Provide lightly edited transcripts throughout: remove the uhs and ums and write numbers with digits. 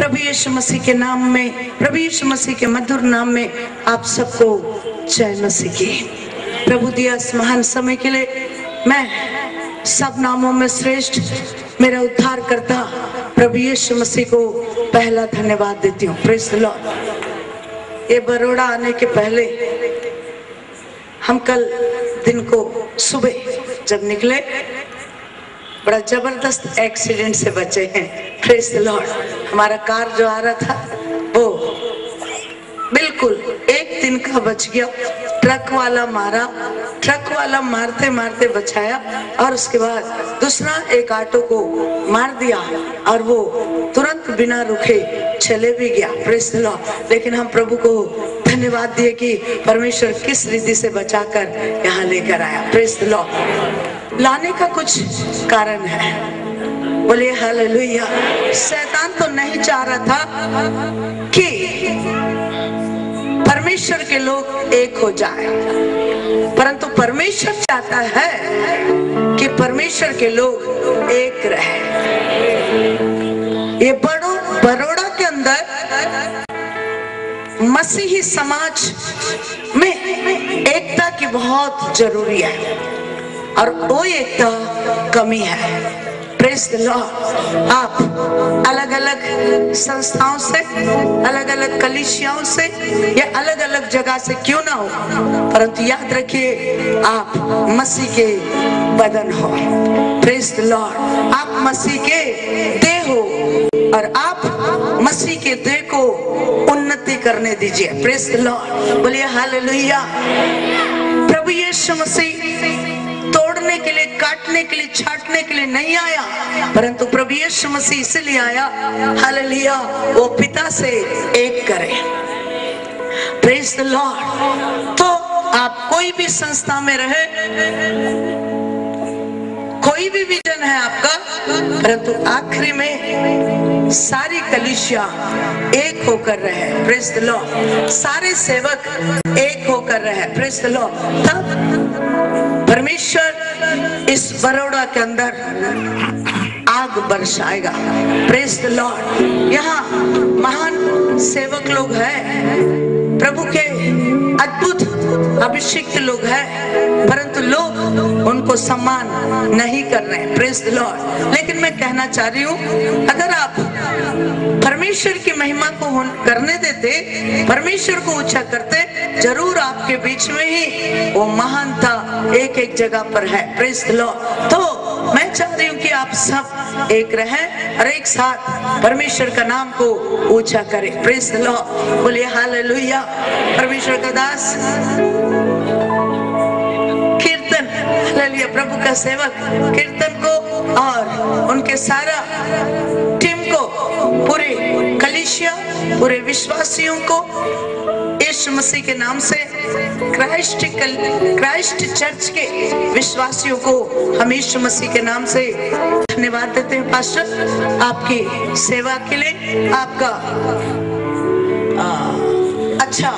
प्रभु यीशु मसीह के नाम में, प्रभु यीशु मसीह के मधुर नाम में आप सबको जय मसीह की। प्रभु दिया इस महान समय के लिए मैं सब नामों में श्रेष्ठ मेरा उद्धार करता प्रभु यीशु मसीह को पहला धन्यवाद देती हूँ। Praise the Lord. ये बरोड़ा आने के पहले हम कल दिन को सुबह जब निकले बड़ा जबरदस्त एक्सीडेंट से बचे हैं। Praise the Lord. हमारा कार जो आ रहा था वो बिल्कुल एक दिन का बच गया। ट्रक वाला मारते मारते बचाया और उसके बाद दूसरा एक ऑटो को मार दिया और वो तुरंत बिना रुके चले भी गया। Praise the Lord. लेकिन हम प्रभु को धन्यवाद दिए कि परमेश्वर किस रीति से बचाकर यहाँ लेकर आया। Praise the Lord. लाने का कुछ कारण है, बोलिए हालेलुया। शैतान तो नहीं चाह रहा था कि परमेश्वर के लोग एक हो जाएं, परंतु परमेश्वर चाहता है कि परमेश्वर के लोग एक रहे। ये बरोड़ा के अंदर मसीही समाज में एकता की बहुत जरूरी है और वो एकता कमी है। Praise the Lord. आप अलग अलग संस्थाओं से, अलग अलग कलीसियाओं से या अलग अलग जगह से क्यों ना हो, परंतु याद रखिए आप मसीह के बदन हो। Praise the Lord. आप मसीह के देह हो और आप मसीह के देह को उन्नति करने दीजिए। Praise the Lord. बोलिए हालेलुया। प्रभु यीशु मसीह तोड़ने के लिए, काटने के लिए, छाटने के लिए नहीं आया, परंतु प्रभु यीशु मसीह इसलिए आया, हालेलुया, वो पिता से एक करे। Praise the Lord. तो आप कोई भी संस्था में रहे, कोई भी विजन है आपका, परंतु आखिरी में सारी कलीसिया एक होकर रहे। Praise the Lord. सारे सेवक एक होकर रहे। Praise the Lord. तब परमेश्वर इस बरोड़ा के अंदर आग बरसाएगा। Praise the Lord. यहाँ महान सेवक लोग हैं, प्रभु के अद्भुत अभिषिक्त लोग हैं, परंतु लोग उनको सम्मान नहीं कर रहे हैं। Praise the Lord. लेकिन मैं कहना चाह रही हूँ, अगर आप परमेश्वर की महिमा को करने देते, परमेश्वर को ऊंचा करते, जरूर आपके बीच में ही वो महानता एक एक जगह पर है। Praise the Lord. तो मैं चाह रही हूँ कि आप सब एक रहें और एक साथ परमेश्वर का नाम को ऊंचा करें। Praise the Lord. बोलिए हालेलुया। परमेश्वर का दास कीर्तन, हालेलुया, प्रभु का सेवक कीर्तन को और उनके सारा टीम को, पूरे कलीसिया, पूरे विश्वासियों को यीशु मसीह के नाम से, क्राइस्ट चर्च के विश्वासियों को हम यीशु मसीह के नाम से धन्यवाद देते हैं। पास्टर, आपकी सेवा के लिए, आपका अच्छा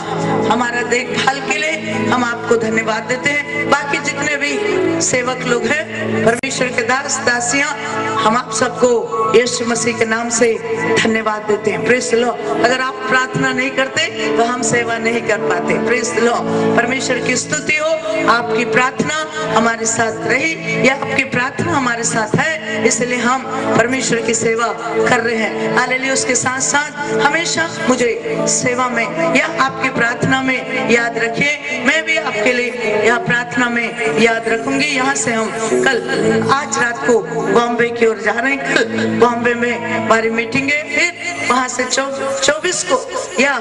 हमारा देखभाल के लिए हम आपको धन्यवाद देते हैं। बाकी जितने भी सेवक लोग हैं, परमेश्वर के दास दासियां, हम आप सबको यीशु मसीह के नाम से धन्यवाद देते हैं। Praise the Lord. अगर आप प्रार्थना नहीं करते तो हम सेवा नहीं कर पाते। Praise the Lord. परमेश्वर की स्तुति हो। आपकी प्रार्थना हमारे साथ रही या आपकी प्रार्थना हमारे साथ है, इसलिए हम परमेश्वर की सेवा कर रहे हैं। हालेलुया। उसके साथ साथ हमेशा मुझे सेवा में या आपकी प्रार्थना में याद रखिए। मैं भी आपके लिए यह प्रार्थना में याद रखूंगी। यहाँ से हम आज रात को बॉम्बे की ओर जा रहे हैं। कल बॉम्बे में हमारी मीटिंग है, फिर वहां से 24 को या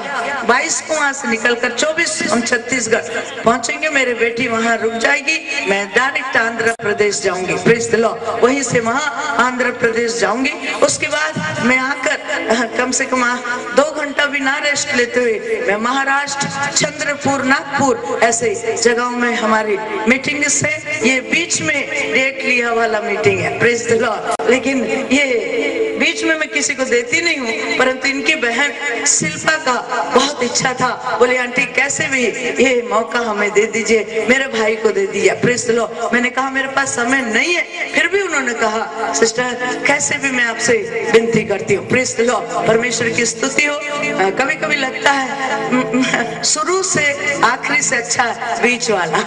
22 को वहां से निकलकर 24 हम छत्तीसगढ़ पहुंचेंगे। मेरी बेटी वहां रुक जाएगी, मैं डायरेक्ट आंध्र प्रदेश जाऊंगी। Praise the Lord. वहीं से वहां आंध्र प्रदेश जाऊंगी। उसके बाद मैं आकर कम से कम 2 घंटा भी ना रेस्ट लेते हुए मैं महाराष्ट्र, चंद्रपुर, नागपुर ऐसे जगहों में हमारी मीटिंग से, ये बीच में डेट लिया वाला मीटिंग है। Praise the Lord. लेकिन ये बीच में मैं किसी को देती नहीं हूँ, परंतु इनकी बहन शिल्पा का बहुत इच्छा था। बोले आंटी कैसे भी ये मौका हमें दे दीजिए, मेरे भाई को दे दिया। Praise the Lord. मैंने कहा मेरे पास समय नहीं है, फिर भी उन्होंने कहा सिस्टर कैसे भी मैं आपसे विनती करती हूँ। Praise the Lord. परमेश्वर की स्तुति हो। कभी कभी लगता है शुरू से आखिरी से अच्छा बीच वाला।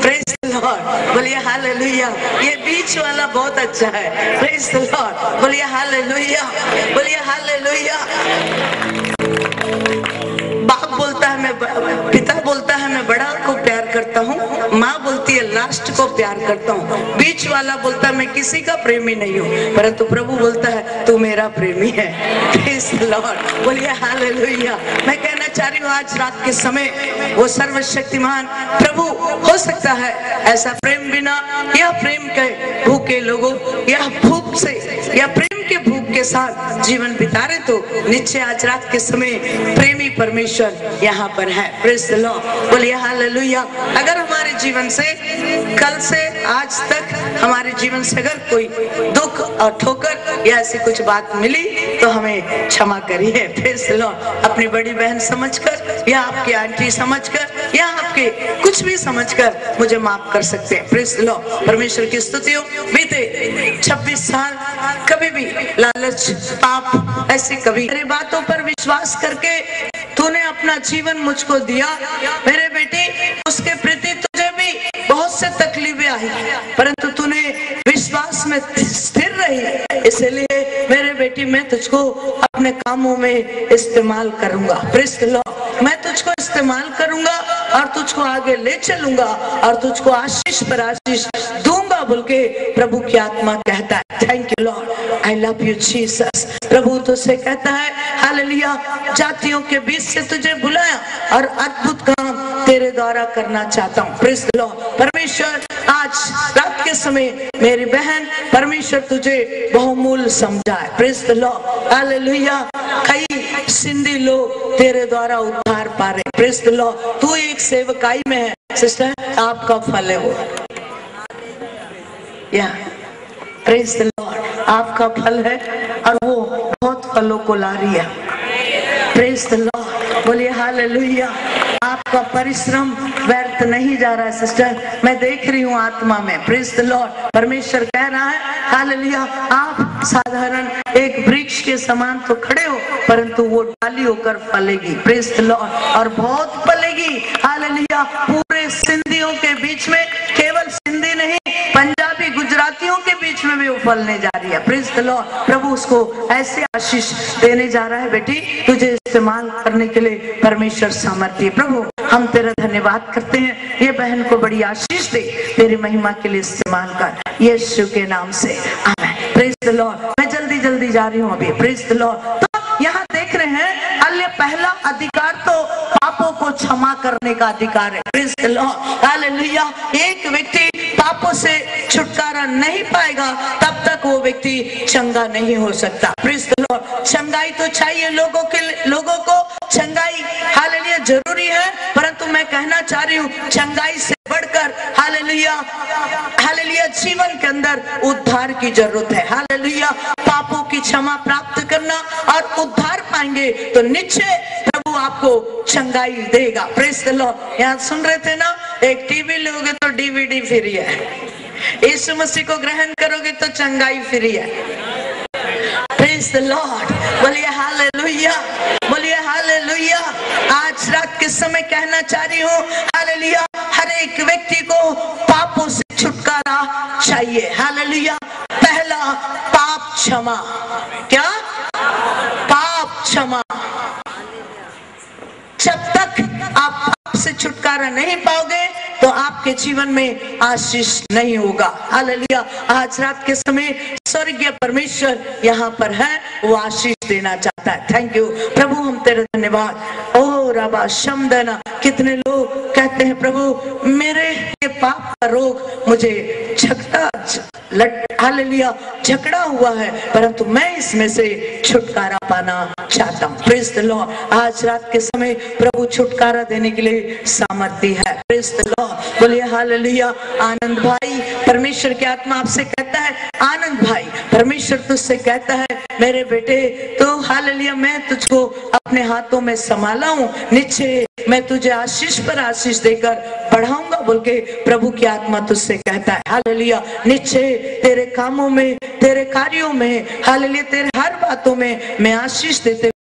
Praise the Lord. बोलिए हालेलुया। ये बीच वाला बहुत अच्छा है। Praise the Lord. बोलिए हालेलुया, बोलिए हालेलुया। बाप बोलता है मैं, पिता बोलता है मैं बड़ा को प्यार करता हूँ, माँ बोलती है लास्ट को प्यार करता हूँ, बीच वाला बोलता है मैं किसी का प्रेमी नहीं हूँ, परंतु प्रभु बोलता है तू मेरा प्रेमी है। Praise the Lord. बोलिए हालेलुया। मैं कहना चाह रही हूँ आज रात के समय वो सर्वशक्तिमान प्रभु हो सकता है ऐसा प्रेम बिना या प्रेम के भूखे लोगों या भूख से या प्रेम के भूख के साथ जीवन बिता रहे, तो निश्चय आज रात के समय प्रेमी परमेश्वर यहाँ पर है। Praise the Lord. बोलिए हालेलुया। अगर हमारे जीवन से कल से आज तक हमारे जीवन से अगर कोई दुख और ठोकर या ऐसी कुछ बात मिली तो हमें क्षमा करिए। Praise the Lord. अपनी बड़ी बहन समझकर या आपकी आंटी समझकर या आपके कुछ भी समझकर मुझे माफ कर सकते हैं। Praise the Lord. परमेश्वर की स्तुति हो। बीते 26 साल कभी भी लालच पाप ऐसे कभी मेरी बातों पर विश्वास करके तूने अपना जीवन मुझको दिया मेरे बेटे, उसके प्रति तुझे भी बहुत से तकलीफें आई, परंतु तूने विश्वास में स्थिर रही। इसलिए मेरे बेटी मैं तुझको अपने कामों में इस्तेमाल करूंगा। Praise the Lord. मैं तुझको इस्तेमाल करूंगा और तुझको आगे ले चलूंगा और तुझको आशीष पर आशीष दूंगा बोल के प्रभु की आत्मा कहता है। Thank you Lord. I love you Jesus. प्रभु तुझसे कहता है हालेलुया, जातियों के बीच से तुझे बुलाया और अद्भुत काम तेरे द्वारा करना चाहता हूँ। Praise the Lord. परमेश्वर आज रात के समय मेरी बहन परमेश्वर तुझे बहुमूल्य समझा है। Praise the Lord. हालेलुया। कई सिंधी लोग तेरे द्वारा उद्धार पा रहे। Praise the Lord. तू एक सेवकाई में है सिस्टर, आपका फल है वो। या प्रेज द लॉर्ड। आपका फल है और वो बहुत फलों को ला रही है। Praise the Lord. बोलिए हालेलुया। आपका परिश्रम व्यर्थ नहीं जा रहा है सिस्टर, मैं देख रही हूँ आत्मा में। Praise the Lord. परमेश्वर कह रहा है हालेलुया, आप साधारण एक वृक्ष के समान तो खड़े हो, परंतु वो डाली होकर फलेगी। Praise the Lord. और बहुत फलेगी। हालेलुया। पूरे सिंधियों के बीच में, केवल सिंधी नहीं पंजाबी गुजरातियों के बीच में भी वो फलने जा रही है। Praise the Lord. प्रभु उसको ऐसे आशीष देने जा रहा है। बेटी तुझे इस्तेमाल करने के लिए परमेश्वर सामर्थ्य। प्रभु हम तेरा धन्यवाद करते हैं, ये बहन को बड़ी आशीष दे, तेरी महिमा के लिए इस्तेमाल कर यीशु के नाम से आमीन। Praise the Lord. मैं जल्दी जल्दी जा रही हूँ अभी। Praise the Lord. तो यहाँ देख रहे हैं अल्ले पहला अधिकार तो पापों को क्षमा करने का अधिकार है। Praise the Lord. हालेलुया। एक व्यक्ति पापों से छुटकारा नहीं पाएगा तब तक वो व्यक्ति चंगा नहीं हो सकता। Praise the Lord. चंगाई तो चाहिए लोगों को चंगाई हालेलुया जरूरी है, परंतु मैं कहना चाह रही हूँ चंगाई से बढ़कर हालेलुया हालेलुया जीवन के अंदर उद्धार की जरूरत है। हालेलुया। पापों की क्षमा प्राप्त करना और उद्धार पाएंगे तो निश्चय प्रभु आपको चंगाई देगा। Praise the Lord. यहाँ सुन रहे थे ना, एक टीवी लोगे तो डीवीडी फ्री है, यीशु मसीह को ग्रहण करोगे तो चंगाई फ्री है। Praise the Lord. बोलिए हालेलुया, बोलिए हालेलुया। आज रात के समय कहना चाह रही हूँ हालेलुया, हर एक व्यक्ति को पापों से छुटकारा चाहिए। हालेलुया। पहला पाप क्षमा। क्या? पाप क्षमा। जब तक आप पाप से छुटकारा नहीं पाओगे तो आपके जीवन में आशीष नहीं होगा। हालेलुया। आज रात के समय स्वर्गीय परमेश्वर यहाँ पर है, वो आशीष देना चाहता है। थैंक यू प्रभु, हम तेरे धन्यवाद। ओ रबा शमदना। कितने लोग कहते हैं प्रभु मेरे पाप का रोग मुझे हालेलुया झगड़ा हुआ है, परंतु मैं इसमें से छुटकारा पाना चाहता हूँ। Praise the Lord. आज रात के समय प्रभु छुटकारा देने के लिए सामर्थ्य है। Praise the Lord. बोलिए हालेलुया। आनंद भाई, परमेश्वर की आत्मा आपसे कहता है, आनंद भाई परमेश्वर तुझसे कहता है मेरे बेटे, तो हालेलुया मैं तुझको अपने हाथों में संभाला हूँ, निश्चय मैं तुझे आशीष पर आशीष देकर बढ़ाऊंगा बोल के प्रभु की आत्मा तुझसे कहता है। हालेलुया। निश्चय तेरे कामों में, तेरे कार्यों में, हालेलुया तेरे हर बातों में मैं आशीष देते